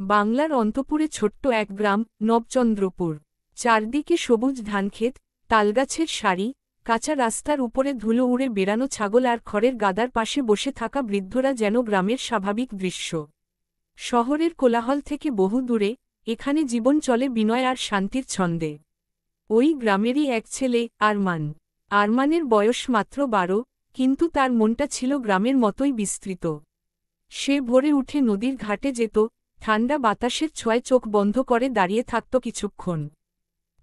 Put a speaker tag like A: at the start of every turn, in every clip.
A: বাংলার অন্তপুরে ছোট্ট এক গ্রাম নবচন্দ্রপুর। চারদিকে সবুজ ধানক্ষেত, তালগাছের সারি, কাঁচা রাস্তার উপরে ধুলো উড়ে বেড়ানো ছাগল আর খড়ের গাদার পাশে বসে থাকা বৃদ্ধরা যেন গ্রামের স্বাভাবিক দৃশ্য। শহরের কোলাহল থেকে বহু দূরে, এখানে জীবন চলে বিনয় আর শান্তির ছন্দে। ওই গ্রামেরই এক ছেলে, আরমান। আরমানের বয়স মাত্র 12, কিন্তু তার মনটা ছিল গ্রামের মতোই বিস্তৃত। সে ভোরে উঠে নদীর ঘাটে যেত, ঠান্ডা বাতাসের ছোঁয়ায় চোখ বন্ধ করে দাঁড়িয়ে থাকত কিছুক্ষণ।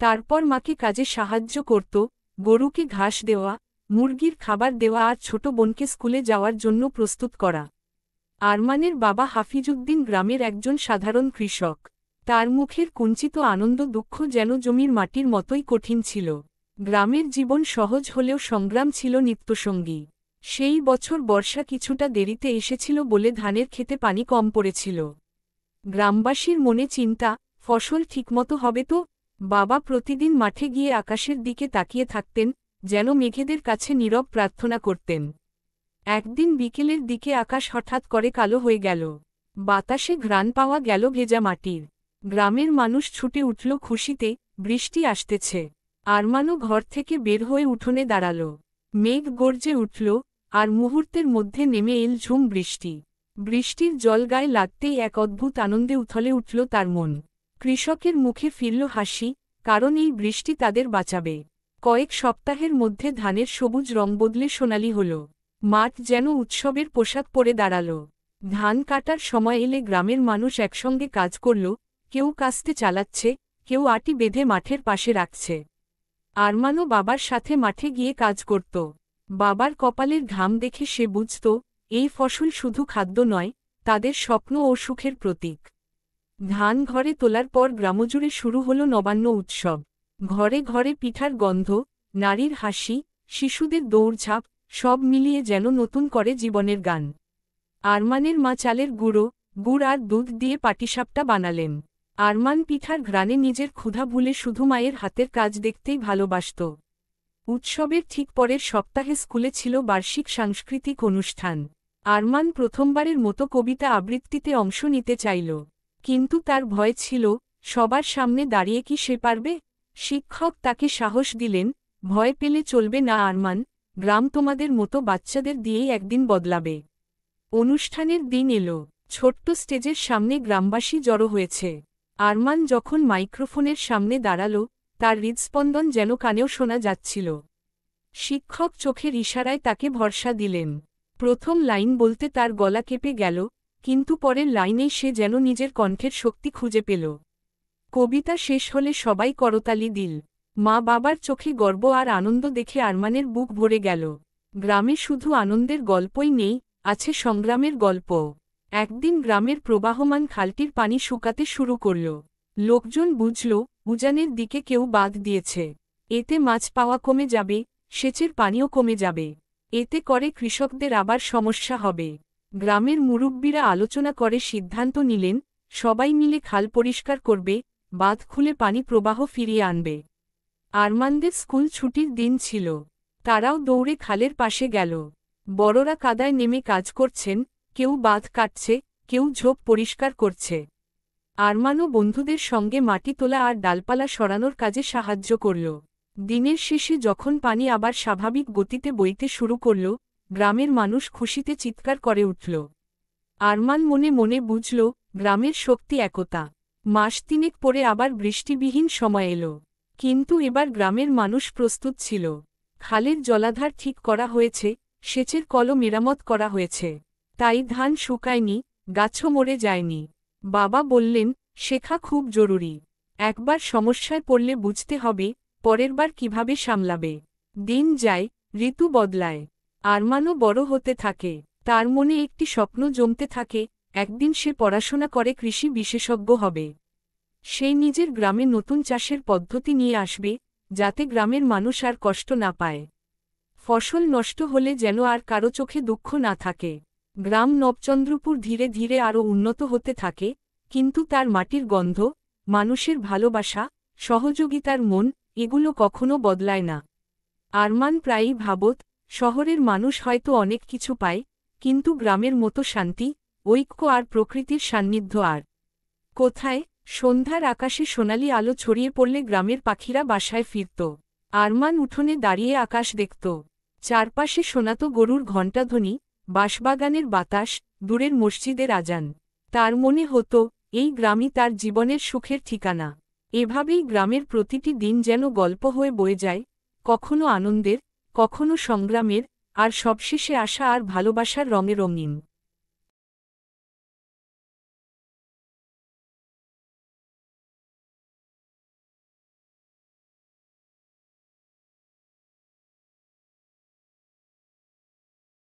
A: তারপর মাকে কাজে সাহায্য করত, গরুকে ঘাস দেওয়া, মুরগির খাবার দেওয়া আর ছোট বোনকে স্কুলে যাওয়ার জন্য প্রস্তুত করা। আরমানের বাবা হাফিজউদ্দিন গ্রামের একজন সাধারণ কৃষক। তার মুখের কুঞ্চিত আনন্দ দুঃখ যেন জমির মাটির মতোই কঠিন ছিল। গ্রামের জীবন সহজ হলেও সংগ্রাম ছিল নিত্যসঙ্গী। সেই বছর বর্ষা কিছুটা দেরিতে এসেছিল বলে ধানের ক্ষেতে পানি কম পড়েছিল। গ্রামবাসীর মনে চিন্তা, ফসল ঠিকমতো হবে তো? বাবা প্রতিদিন মাঠে গিয়ে আকাশের দিকে তাকিয়ে থাকতেন, যেন মেঘেদের কাছে নীরব প্রার্থনা করতেন। একদিন বিকেলের দিকে আকাশ হঠাৎ করে কালো হয়ে গেল। বাতাসে ঘ্রাণ পাওয়া গেল ভেজা মাটির। গ্রামের মানুষ ছুটে উঠল খুশিতে, বৃষ্টি আসতেছে। আরমানও ঘর থেকে বের হয়ে উঠোনে দাঁড়াল। মেঘ গর্জে উঠল, আর মুহূর্তের মধ্যে নেমে এল ঝুম বৃষ্টি। বৃষ্টির জল গায়ে লাগতেই এক অদ্ভুত আনন্দে উথলে উঠল তার মন। কৃষকের মুখে ফিরল হাসি, কারণ এই বৃষ্টি তাদের বাঁচাবে। কয়েক সপ্তাহের মধ্যে ধানের সবুজ রং বদলে সোনালি হল। মাঠ যেন উৎসবের পোশাক পরে দাঁড়াল। ধান কাটার সময় এলে গ্রামের মানুষ একসঙ্গে কাজ করল, কেউ কাস্তে চালাচ্ছে, কেউ আটি বেঁধে মাঠের পাশে রাখছে। আরমানও বাবার সাথে মাঠে গিয়ে কাজ করত। বাবার কপালের ঘাম দেখে সে বুঝত, এই ফসল শুধু খাদ্য নয়, তাদের স্বপ্ন ও সুখের প্রতীক। ধান ঘরে তোলার পর গ্রামজুড়ে শুরু হল নবান্ন উৎসব। ঘরে ঘরে পিঠার গন্ধ, নারীর হাসি, শিশুদের দৌড়ঝাঁপ, সব মিলিয়ে যেন নতুন করে জীবনের গান। আরমানের মা চালের গুড় আর দুধ দিয়ে পাটিসাপটা বানালেন। আরমান পিঠার ঘ্রাণে নিজের ক্ষুধা ভুলে শুধু মায়ের হাতের কাজ দেখতেই ভালোবাসত। উৎসবের ঠিক পরের সপ্তাহে স্কুলে ছিল বার্ষিক সাংস্কৃতিক অনুষ্ঠান। আরমান প্রথমবারের মতো কবিতা আবৃত্তিতে অংশ নিতে চাইল, কিন্তু তার ভয় ছিল, সবার সামনে দাঁড়িয়ে কি সে পারবে? শিক্ষক তাকে সাহস দিলেন, ভয় পেলে চলবে না আরমান, গ্রাম তোমাদের মতো বাচ্চাদের দিয়েই একদিন বদলাবে। অনুষ্ঠানের দিন এলো। ছোট্ট স্টেজের সামনে গ্রামবাসী জড়ো হয়েছে। আরমান যখন মাইক্রোফোনের সামনে দাঁড়াল, তার হৃদস্পন্দন যেন কানেও শোনা যাচ্ছিল। শিক্ষক চোখের ইশারায় তাকে ভরসা দিলেন। প্রথম লাইন বলতে তার গলা কেঁপে গেল, কিন্তু পরের লাইনেই সে যেন নিজের কণ্ঠের শক্তি খুঁজে পেল। কবিতা শেষ হলে সবাই করতালি দিল। মা বাবার চোখে গর্ব আর আনন্দ দেখে আরমানের বুক ভরে গেল। গ্রামে শুধু আনন্দের গল্পই নেই, আছে সংগ্রামের গল্প। একদিন গ্রামের প্রবাহমান খালটির পানি শুকাতে শুরু করল। লোকজন বুঝল, উজানের দিকে কেউ বাঁধ দিয়েছে। এতে মাছ পাওয়া কমে যাবে, সেচের পানিও কমে যাবে। এতে করে কৃষকদের আবার সমস্যা হবে। গ্রামের মুরব্বীরা আলোচনা করে সিদ্ধান্ত নিলেন, সবাই মিলে খাল পরিষ্কার করবে, বাঁধ খুলে পানি প্রবাহ ফিরিয়ে আনবে। আরমানদের স্কুল ছুটির দিন ছিল। তারাও দৌড়ে খালের পাশে গেল। বড়রা কাদায় নেমে কাজ করছেন, কেউ বাঁধ কাটছে, কেউ ঝোপ পরিষ্কার করছে। আরমানও বন্ধুদের সঙ্গে মাটি তোলা আর ডালপালা সরানোর কাজে সাহায্য করল। দিনের শেষে যখন পানি আবার স্বাভাবিক গতিতে বইতে শুরু করল, গ্রামের মানুষ খুশিতে চিৎকার করে উঠল। আরমান মনে মনে বুঝল, গ্রামের শক্তি একতা। মাস তিনেক পরে আবার বৃষ্টিবিহীন সময় এলো। কিন্তু এবার গ্রামের মানুষ প্রস্তুত ছিল। খালের জলাধার ঠিক করা হয়েছে, সেচের কলও মেরামত করা হয়েছে। তাই ধান শুকায়নি, গাছও মরে যায়নি। বাবা বললেন, শেখা খুব জরুরি। একবার সমস্যায় পড়লে বুঝতে হবে, পরেরবার কিভাবে সামলাবে। দিন যায়, ঋতু বদলায়। আরমানও বড় হতে থাকে। তার মনে একটি স্বপ্ন জমতে থাকে, একদিন সে পড়াশোনা করে কৃষি বিশেষজ্ঞ হবে। সে নিজের গ্রামে নতুন চাষের পদ্ধতি নিয়ে আসবে, যাতে গ্রামের মানুষ আর কষ্ট না পায়। ফসল নষ্ট হলে যেন আর কারো চোখে দুঃখ না থাকে। গ্রাম নবচন্দ্রপুর ধীরে ধীরে আরও উন্নত হতে থাকে, কিন্তু তার মাটির গন্ধ, মানুষের ভালোবাসা, সহযোগিতার মন, এগুলো কখনো বদলায় না। আরমান প্রায়ই ভাবত, শহরের মানুষ হয়তো অনেক কিছু পায়, কিন্তু গ্রামের মতো শান্তি, ঐক্য আর প্রকৃতির সান্নিধ্য আর কোথায়? সন্ধ্যার আকাশে সোনালি আলো ছড়িয়ে পড়লে গ্রামের পাখিরা বাসায় ফিরত। আরমান উঠোনে দাঁড়িয়ে আকাশ দেখত। চারপাশে শোনাত গরুর ঘণ্টাধ্বনি, বাঁশবাগানের বাতাস, দূরের মসজিদের আজান। তার মনে হতো, এই গ্রামই তার জীবনের সুখের ঠিকানা। এভাবেই গ্রামের প্রতিটি দিন যেন গল্প হয়ে বয়ে যায়, কখনো আনন্দের, কখনো সংগ্রামের, আর সবশেষে আশা আর ভালোবাসার রঙে রঙিন।